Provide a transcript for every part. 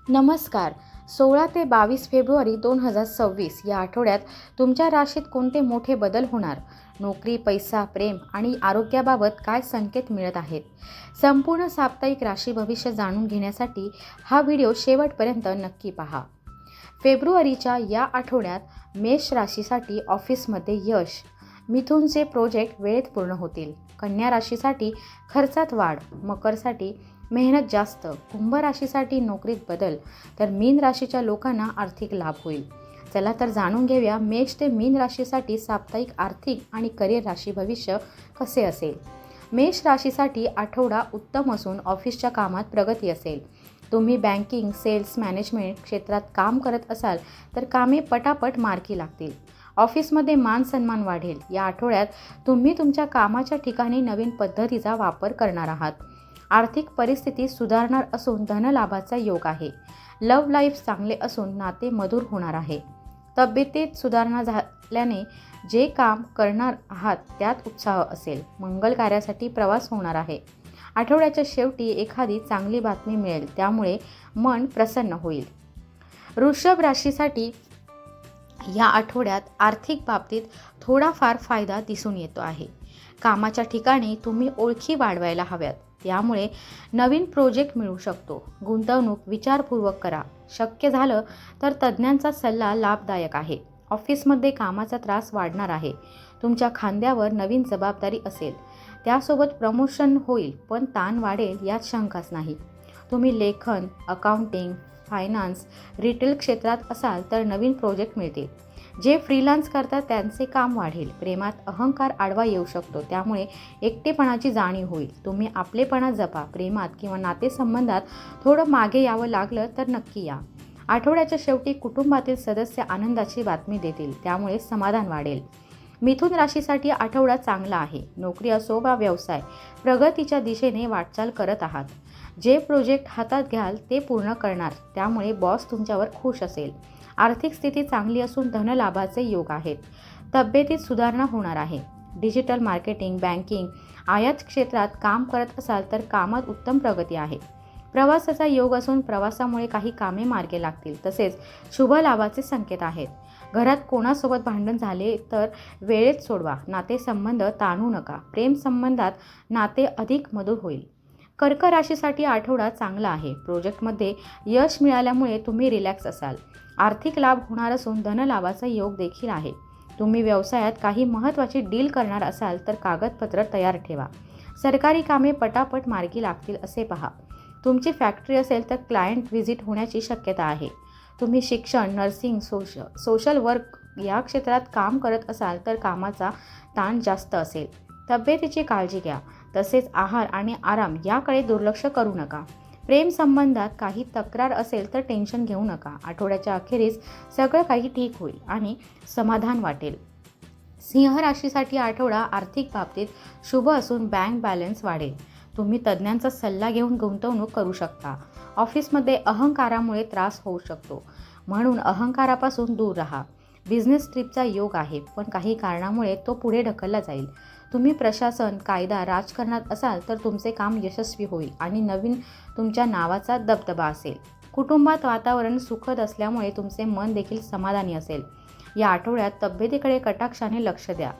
नमस्कार. 16 ते 22 फेब्रुवारी 2026 या आठवड्यात तुमच्या राशीत कोणते मोठे बदल होणार? नोकरी, पैसा, प्रेम आणि आरोग्याबाबत काय संकेत मिळत आहेत? संपूर्ण साप्ताहिक राशी भविष्य जाणून घेण्यासाठी हा व्हिडिओ शेवटपर्यंत नक्की पहा. फेब्रुवारीच्या या आठवड्यात मेष राशीसाठी ऑफिसमध्ये यश, मिथुनचे प्रोजेक्ट वेळेत पूर्ण होतील. कन्या राशीसाठी खर्चात वाढ, मकरसाठी मेहनत जास्त, कुंभ राशीसाठी नोकरीत बदल, तर मीन राशीच्या लोकांना आर्थिक लाभ होईल. चला तर जाणून घेऊया मेष ते मीन राशीसाठी साप्ताहिक आर्थिक आणि करिअर राशी भविष्य कसे असेल. मेष राशीसाठी आठवडा उत्तम असून ऑफिसच्या कामात प्रगती असेल. तुम्ही बँकिंग, सेल्स, मॅनेजमेंट क्षेत्रात काम करत असाल तर कामे पटापट मार्गी लागतील. ऑफिसमध्ये मान सन्मान वाढेल. या आठवड्यात तुम्ही तुमच्या कामाच्या ठिकाणी नवीन पद्धतीचा वापर करणार आहात. आर्थिक परिस्थिती सुधारणार असून धनलाभाचा योग आहे. लव्ह लाईफ चांगले असून नाते मधुर होणार आहे. तब्येतीत सुधारणा झाल्याने जे काम करणार आहात त्यात उत्साह असेल. मंगल कार्यासाठी प्रवास होणार आहे. आठवड्याच्या शेवटी एखादी चांगली बातमी मिळेल, त्यामुळे मन प्रसन्न होईल. वृषभ राशीसाठी या आठवड्यात आर्थिक बाबतीत थोडाफार फायदा दिसून येतो आहे. कामाच्या ठिकाणी तुम्ही ओळखी वाढवायला हव्यात, त्यामुळे नवीन प्रोजेक्ट मिळू शकतो. गुंतवणूक विचारपूर्वक करा. शक्य झालं तर तज्ज्ञांचा सल्ला लाभदायक आहे. ऑफिसमध्ये कामाचा त्रास वाढणार आहे. तुमच्या खांद्यावर नवीन जबाबदारी असेल. त्यासोबत प्रमोशन होईल, पण ताण वाढेल यात शंकाच नाही. तुम्ही लेखन, अकाउंटिंग, फायनान्स, रिटेल क्षेत्रात असाल तर नवीन प्रोजेक्ट मिळतील. जे फ्रीलान्स करतात त्यांचे काम वाढेल. प्रेमात अहंकार आडवा येऊ शकतो, त्यामुळे एकटेपणाची जाणीव होईल. तुम्ही आपलेपणा जपा. प्रेमात किंवा नातेसंबंधात थोडं मागे यावं लागलं तर नक्की या. आठवड्याच्या शेवटी कुटुंबातील सदस्य आनंदाची बातमी देतील, त्यामुळे समाधान वाढेल. मिथुन राशीसाठी आठवडा चांगला आहे. नोकरी असो वा व्यवसाय, प्रगतीच्या दिशेने वाटचाल करत आहात. जे प्रोजेक्ट हातात घ्याल ते पूर्ण करणार, त्यामुळे बॉस तुमच्यावर खुश असेल. आर्थिक स्थिती चांगली असून धनलाभाचे योग आहेत. तब्येतीत सुधारणा होणार आहे. डिजिटल मार्केटिंग, बँकिंग, आयात क्षेत्रात काम करत असाल तर कामात उत्तम प्रगती आहे. प्रवासाचा योग असून प्रवासामुळे काही कामे मार्गी लागतील. तसेच शुभ लाभाचे संकेत आहेत. घरात कोणासोबत भांडण झाले तर वेळेत सोडवा. नातेसंबंध ताणू नका. प्रेम संबंधात नाते अधिक मधुर होईल. कर्क राशीसाठी आठवडा चांगला आहे. प्रोजेक्टमध्ये यश मिळाल्यामुळे तुम्ही रिलॅक्स असाल. आर्थिक लाभ होणार असून धनलाभाचा योग देखील आहे. तुम्ही व्यवसायात काही महत्त्वाची डील करणार असाल तर कागदपत्र तयार ठेवा. सरकारी कामे पटापट मार्गी लागतील असे पहा. तुमची फॅक्टरी असेल तर क्लायंट व्हिजिट होण्याची शक्यता आहे. तुम्ही शिक्षण, नर्सिंग, सोशल वर्क या क्षेत्रात काम करत असाल तर कामाचा ताण जास्त असेल. तब्येतीची काळजी घ्या. तसेच आहार आणि आराम याकडे दुर्लक्ष करू नका. प्रेम संबंधात काही तक्रार असेल तर टेन्शन घेऊ नका. आठवड्याच्या अखेरीस सगळं काही ठीक होईल आणि समाधान वाटेल. सिंह राशीसाठी आठवडा आर्थिक बाबतीत शुभ असून बँक बॅलन्स वाढेल. तुम्ही तज्ज्ञांचा सल्ला घेऊन गुंतवणूक करू शकता. ऑफिसमध्ये अहंकारामुळे त्रास होऊ शकतो, म्हणून अहंकारापासून दूर राहा. बिझनेस ट्रिपचा योग आहे, पण काही कारणामुळे तो पुढे ढकलला जाईल. तुम्ही प्रशासन, कायदा, राजकारणात असाल तर तुमचे काम यशस्वी होईल आणि नवीन तुमच्या नावाचा दबदबा असेल. कुटुंबात वातावरण सुखद असल्यामुळे तुमचे मन देखील समाधानी असेल. या आठवड्यात तब्येतीकडे कटाक्षाने लक्ष द्या.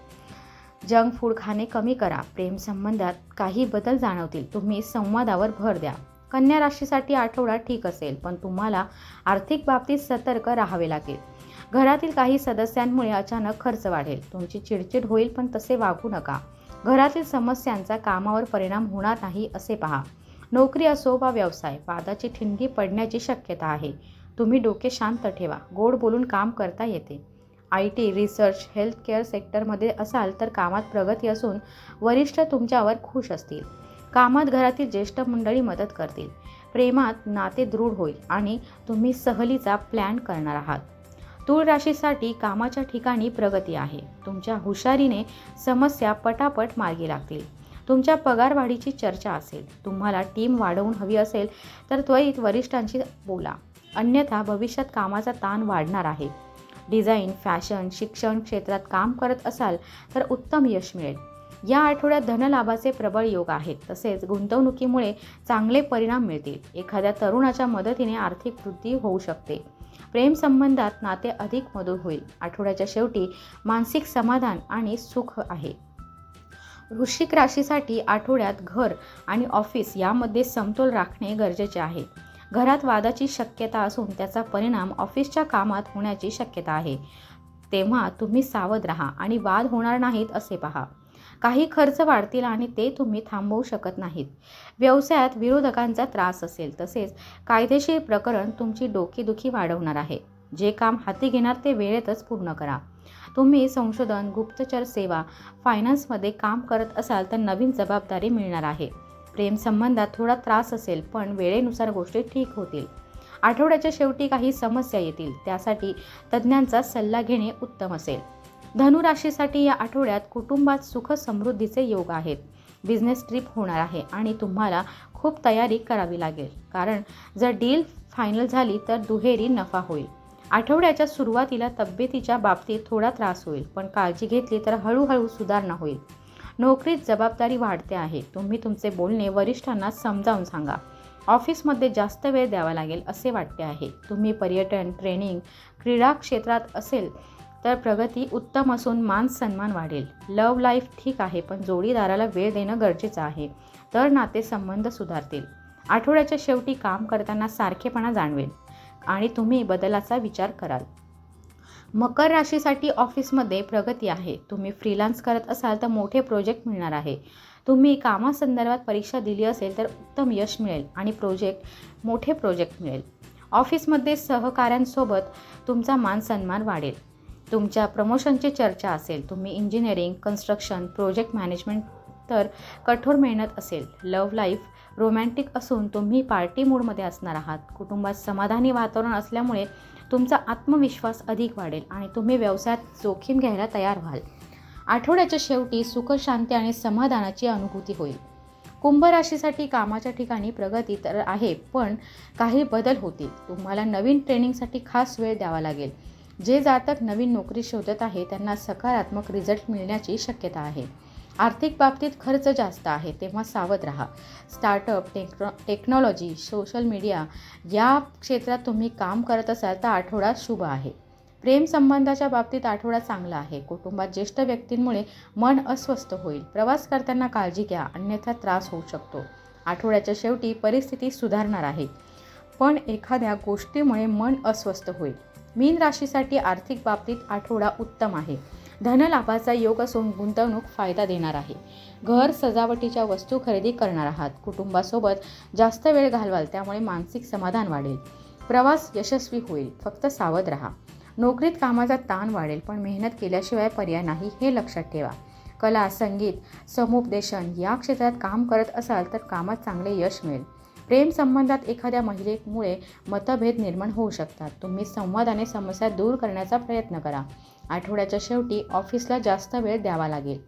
जंक फूड खाणे कमी करा. प्रेम संबंधात काही बदल जाणवतील. तुम्ही संवादावर भर द्या. कन्या राशीसाठी आठवडा ठीक असेल, पण तुम्हाला आर्थिक बाबतीत सतर्क राहावे लागेल. घरातील काही सदस्यांमुळे अचानक खर्च वाढेल. तुमची चिडचिड होईल, पण तसे वागू नका. घरातील समस्यांचा कामावर परिणाम होणार नाही असे पहा. नोकरी असो वा व्यवसाय, वादाची ठिणगी पडण्याची शक्यता आहे. तुम्ही डोके शांत ठेवा. गोड बोलून काम करता येते. IT, रिसर्च, हेल्थ केअर सेक्टरमध्ये असाल तर कामात प्रगती असून वरिष्ठ तुमच्यावर खुश असतील. कामात घरातील ज्येष्ठ मंडळी मदत करतील. प्रेमात नाते दृढ होईल आणि तुम्ही सहलीचा प्लॅन करणार आहात. तूळ राशीसाठी कामाच्या ठिकाणी प्रगती आहे. तुमच्या हुशारीने समस्या पटापट मार्गी लागतील. तुमच्या पगारवाढीची चर्चा असेल. तुम्हाला टीम वाढवून हवी असेल तर त्वरित वरिष्ठांशी बोला. अन्यथा भविष्यात कामाचा ताण वाढणार आहे. डिझाईन, फॅशन, शिक्षण क्षेत्रात काम करत असाल तर उत्तम यश मिळेल. या आठवड्यात धनलाभाचे प्रबळ योग आहेत. तसेच गुंतवणुकीमुळे चांगले परिणाम मिळतील. एखाद्या तरुणाच्या मदतीने आर्थिक वृद्धी होऊ शकते. प्रेम संबंधात नाते अधिक मधुर होईल. आठवड्याच्या शेवटी मानसिक समाधान आणि सुख आहे. वृश्चिक राशीसाठी आठवड्यात घर आणि ऑफिस यामध्ये समतोल राखणे गरजेचे आहे. घरात वादाची शक्यता असून त्याचा परिणाम ऑफिसच्या कामात होण्याची शक्यता आहे. तेव्हा तुम्ही सावध राहा आणि वाद होणार नाहीत असे पहा. काही खर्च वाढतील आणि ते तुम्ही थांबवू शकत नाहीत. व्यवसायात विरोधकांचा त्रास असेल. तसेच कायदेशीर प्रकरण तुमची डोकेदुखी वाढवणार आहे. जे काम हाती घेणार ते वेळेतच पूर्ण करा. तुम्ही संशोधन, गुप्तचर सेवा, फायनान्समध्ये काम करत असाल तर नवीन जबाबदारी मिळणार आहे. प्रेम संबंधात थोडा त्रास असेल पण वेळेनुसार गोष्टी ठीक होतील. आठवड्याच्या शेवटी काही समस्या येतील. त्यासाठी तज्ज्ञांचा सल्ला घेणे उत्तम असेल. धनु राशीसाठी या आठवड्यात कुटुंबात सुख समृद्धीचे योग आहेत. बिझनेस ट्रिप होणार आहे आणि तुम्हाला खूप तयारी करावी लागेल, कारण जर डील फायनल झाली तर दुहेरी नफा होईल. आठवड्याच्या सुरुवातीला तब्येतीच्या बाबतीत थोडा त्रास होईल, पण काळजी घेतली तर हळूहळू सुधारणा होईल. नोकरीत जबाबदारी वाढते आहे. तुम्ही तुमचे बोलणे वरिष्ठांना समजावून सांगा. ऑफिसमध्ये जास्त वेळ द्यावा लागेल असे वाटते आहे. तुम्ही पर्यटन, ट्रेनिंग, क्रीडा क्षेत्रात असेल तर प्रगती उत्तम असून मान सन्मान वाढेल. लव्ह लाईफ ठीक आहे, पण जोडीदाराला वेळ देणं गरजेचं आहे, तर नातेसंबंध सुधारतील. आठवड्याच्या शेवटी काम करताना सारखेपणा जाणवेल आणि तुम्ही बदलाचा विचार कराल. मकर राशीसाठी ऑफिसमध्ये प्रगती आहे. तुम्ही फ्रीलान्स करत असाल तर मोठे प्रोजेक्ट मिळणार आहे. तुम्ही कामासंदर्भात परीक्षा दिली असेल तर उत्तम यश मिळेल आणि मोठे प्रोजेक्ट मिळेल. ऑफिसमध्ये सहकाऱ्यांसोबत तुमचा मान सन्मान वाढेल. तुमच्या प्रमोशनची चर्चा असेल. तुम्ही इंजिनिअरिंग, कन्स्ट्रक्शन, प्रोजेक्ट मॅनेजमेंट तर कठोर मेहनत असेल. लव्ह लाईफ रोमॅन्टिक असून तुम्ही पार्टी मूडमध्ये असणार आहात. कुटुंबात समाधानी वातावरण असल्यामुळे तुमचा आत्मविश्वास अधिक वाढेल आणि तुम्ही व्यवसायात जोखीम घ्यायला तयार व्हाल. आठवड्याच्या शेवटी सुख, शांती आणि समाधानाची अनुभूती होईल. कुंभ राशीसाठी कामाच्या ठिकाणी प्रगती तर आहे, पण काही बदल होतील. तुम्हाला नवीन ट्रेनिंगसाठी खास वेळ द्यावा लागेल. जे जातक नवीन नोकरी शोधत आहे त्यांना सकारात्मक रिझल्ट मिळण्याची शक्यता आहे. आर्थिक बाबतीत खर्च जास्त आहे, तेव्हा सावध राहा. स्टार्टअप, टेक्नॉलॉजी, सोशल मीडिया या क्षेत्रात तुम्ही काम करत असाल तर आठवडा शुभ आहे. प्रेम संबंधाच्या बाबतीत आठवडा चांगला आहे. कुटुंबात ज्येष्ठ व्यक्तींमुळे मन अस्वस्थ होईल. प्रवास करताना काळजी घ्या, अन्यथा त्रास होऊ शकतो. आठवड्याच्या शेवटी परिस्थिती सुधारणार आहे, पण एखाद्या गोष्टीमुळे मन अस्वस्थ होईल. मीन राशीसाठी आर्थिक बाबतीत आठवडा उत्तम आहे. धनलाभाचा योग असून गुंतवणूक फायदा देणार आहे. घर सजावटीच्या वस्तू खरेदी करणार आहात. कुटुंबासोबत जास्त वेळ घालवाल, त्यामुळे मानसिक समाधान वाढेल. प्रवास यशस्वी होईल, फक्त सावध राहा. नोकरीत कामाचा ताण वाढेल, पण मेहनत केल्याशिवाय पर्याय नाही हे लक्षात ठेवा. कला, संगीत, समुपदेशन या क्षेत्रात काम करत असाल तर कामात चांगले यश मिळेल. प्रेम संबंधात एखाद्या महिलेमुळे मतभेद निर्माण होऊ शकतात. तुम्ही संवादाने समस्या दूर करण्याचा प्रयत्न करा. आठवड्याच्या शेवटी ऑफिसला जास्त वेळ द्यावा लागेल.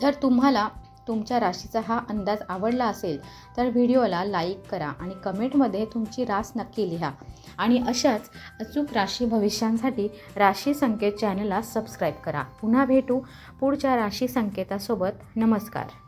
जर तुम्हाला तुमच्या राशीचा हा अंदाज आवडला असेल तर व्हिडिओला लाईक करा आणि कमेंटमध्ये तुमची रास नक्की लिहा. आणि अशाच अचूक राशी भविष्यांसाठी राशी संकेत चॅनलला सबस्क्राईब करा. पुन्हा भेटू पुढच्या राशी संकेतासोबत. नमस्कार.